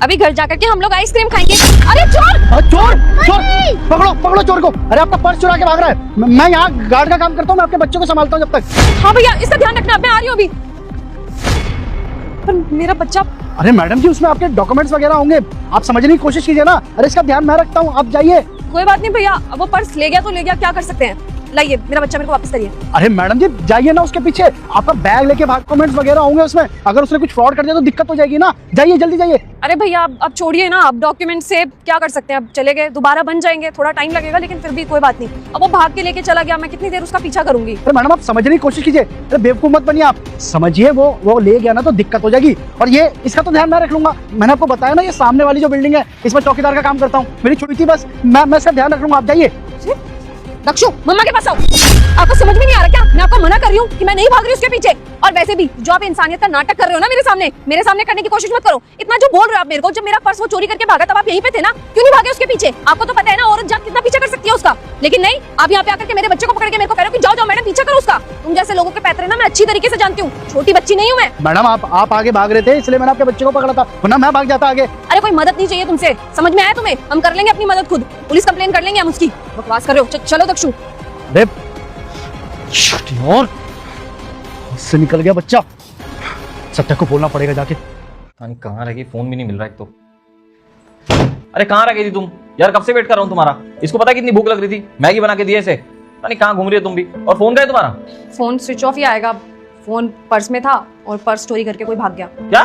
अभी घर जाकर के हम लोग आइसक्रीम खाएंगे। अरे चोर! चोर चोर पकड़ो पकड़ो चोर को। अरे आपका पर्स चुरा के भाग रहा है। मैं यहाँ गार्ड का काम करता हूँ, मैं आपके बच्चों को संभालता हूँ जब तक। हाँ भैया, इसका ध्यान रखना, मैं आ रही हूँ अभी। पर मेरा बच्चा। अरे मैडम जी, उसमें आपके डॉक्यूमेंट्स वगैरह होंगे, आप समझने की कोशिश कीजिए ना। अरे इसका ध्यान मैं रखता हूँ, आप जाइए। कोई बात नहीं भैया, अब वो पर्स ले गया तो ले गया, क्या कर सकते हैं। लाइए मेरा बच्चा मेरे को वापस करिए। अरे मैडम जी जाइए ना उसके पीछे, आपका बैग लेके भाग, डॉक्यूमेंट्स वगैरह होंगे उसमें, अगर उसने कुछ फ्रॉड कर दिया तो दिक्कत हो जाएगी ना। जाइए जल्दी जाइए। अरे भैया अब छोड़िए ना, अब डॉक्यूमेंट से क्या कर सकते हैं, अब चले गए, दोबारा बन जाएंगे, थोड़ा टाइम लगेगा लेकिन फिर भी कोई बात नहीं। अब वो भाग के लेके चला गया, मैं कितनी देर उसका पीछा करूंगी। अरे मैडम आप समझने की कोशिश कीजिए। अरे बेवकूफ मत बनिए आप, समझिए वो ले गया ना तो दिक्कत हो जाएगी। और ये इसका तो ध्यान मैं रख लूंगा। मैंने आपको बताया ना, ये सामने वाली जो बिल्डिंग है इसमें चौकीदार का काम करता हूँ, मेरी छुट्टी थी बस, मैं इसका ध्यान रख लूंगा। आप जाइए। दक्षु, मम्मा के पास आओ। आपको समझ में नहीं आ रहा क्या? मैं आपको मना कर रही हूँ कि मैं नहीं भाग रही उसके पीछे। और वैसे भी जो आप इंसानियत का नाटक कर रहे हो ना मेरे सामने करने की कोशिश मत करो। इतना जो बोल रहे हो आप मेरे को, जब मेरा पर्स वो चोरी करके भागा तब आप यहीं पे थे ना, क्यों नहीं भागे उसके पीछे? आपको तो पता है ना औरत जात कितना पीछा कर सकती है उसका। लेकिन नहीं, आप यहाँ पे आकर के मेरे बच्चे को पकड़ के मेरे को कह रहे हो कि जाओ जाओ मैडम पीछा करो उसका। तुम जैसे लोगों के पैतरे ना मैं अच्छी तरीके से जानती हूँ, छोटी बच्ची नहीं हूँ मैं। मैडम आप आगे भाग रहे थे इसलिए मैंने आपके बच्चे को पकड़ा था, वरना मैं भाग जाता आगे। अरे कोई मदद नहीं चाहिए तुमसे, समझ में आया तुम्हें? हम कर लेंगे अपनी मदद खुद, पुलिस कंप्लेन कर लेंगे हम उसकी। बकवास कर रहे हो, चलो दक्षु। और इससे निकल गया बच्चा, सत्या को बोलना पड़ेगा जाके। कहाँ रह गई, फोन भी नहीं मिल रहा एक तो। अरे कहाँ रह गई थी तुम यार, कब से वेट कर रहा हूँ तुम्हारा। इसको पता है कितनी भूख लग रही थी, मैगी बना के दिए इसे। नहीं कहाँ घूम रही हो तुम भी, और फोन गए तुम्हारा? फोन स्विच ऑफ ही आएगा, फोन पर्स में था और पर्स चोरी करके कोई भाग गया। क्या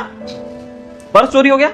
पर्स चोरी हो गया?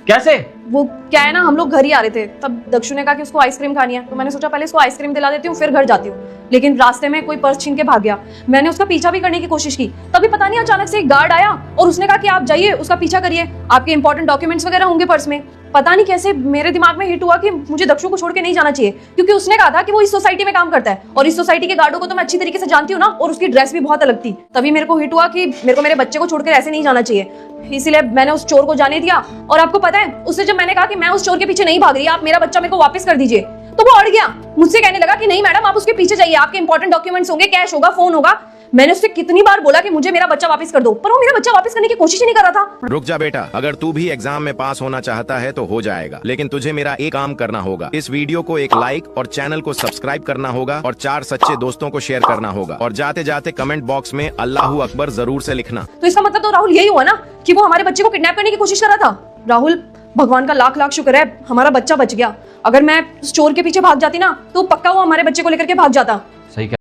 कैसे? वो क्या है ना, हम लोग घर ही आ रहे थे, तब दक्षु ने कहा कि उसको आइसक्रीम खानी है, तो मैंने सोचा पहले इसको आइसक्रीम दिला देती हूँ फिर घर जाती हूँ। लेकिन रास्ते में कोई पर्स छीन के भाग गया। मैंने उसका पीछा भी करने की कोशिश की, तभी पता नहीं अचानक से एक गार्ड आया और उसने कहा कि आप जाइए उसका पीछा करिए, आपके इंपॉर्टेंट डॉक्यूमेंट्स वगैरह होंगे पर्स में। पता नहीं कैसे मेरे दिमाग में हिट हुआ कि मुझे दक्षु को छोड़ के नहीं जाना चाहिए, क्योंकि उसने कहा था कि वो इस सोसाइटी में काम करता है और इस सोसाइटी के गार्डों को तो मैं अच्छी तरीके से जानती हूँ ना, और उसकी ड्रेस भी बहुत अलग थी। तभी मेरे को हिट हुआ कि मेरे को मेरे बच्चे को छोड़कर ऐसे नहीं जाना चाहिए, इसीलिए मैंने उस चोर को जाने दिया। और आपको पता है, उससे जब मैंने कहा कि मैं उस चोर के पीछे नहीं भाग रही, आप मेरा बच्चा मेरे को वापस कर दीजिए, तो वो अड़ गया। मुझसे कहने लगा कि नहीं मैडम आप उसके पीछे जाइए, आपके इंपॉर्टेंट डॉक्यूमेंट्स होंगे, कैश होगा, फोन होगा। मैंने उससे कितनी बार बोला कि मुझे मेरा बच्चा वापस कर दो, पर वो मेरा बच्चा वापस करने की कोशिश ही नहीं कर रहा था। रुक जा बेटा, अगर तू भी एग्जाम में पास होना चाहता है तो हो जाएगा, लेकिन तुझे मेरा एक काम करना होगा। इस वीडियो को एक लाइक और चैनल को सब्सक्राइब करना होगा और 4 सच्चे दोस्तों को शेयर करना होगा, और जाते जाते कमेंट बॉक्स में अल्लाहू अकबर जरूर से लिखना। तो इसका मतलब तो राहुल यही हुआ ना कि वो हमारे बच्चे को किडनैप करने की कोशिश कर रहा था। राहुल, भगवान का लाख लाख शुक्र है हमारा बच्चा बच गया। अगर मैं उस चोर के पीछे भाग जाती ना तो पक्का वो हमारे बच्चे को लेकर के भाग जाता। सही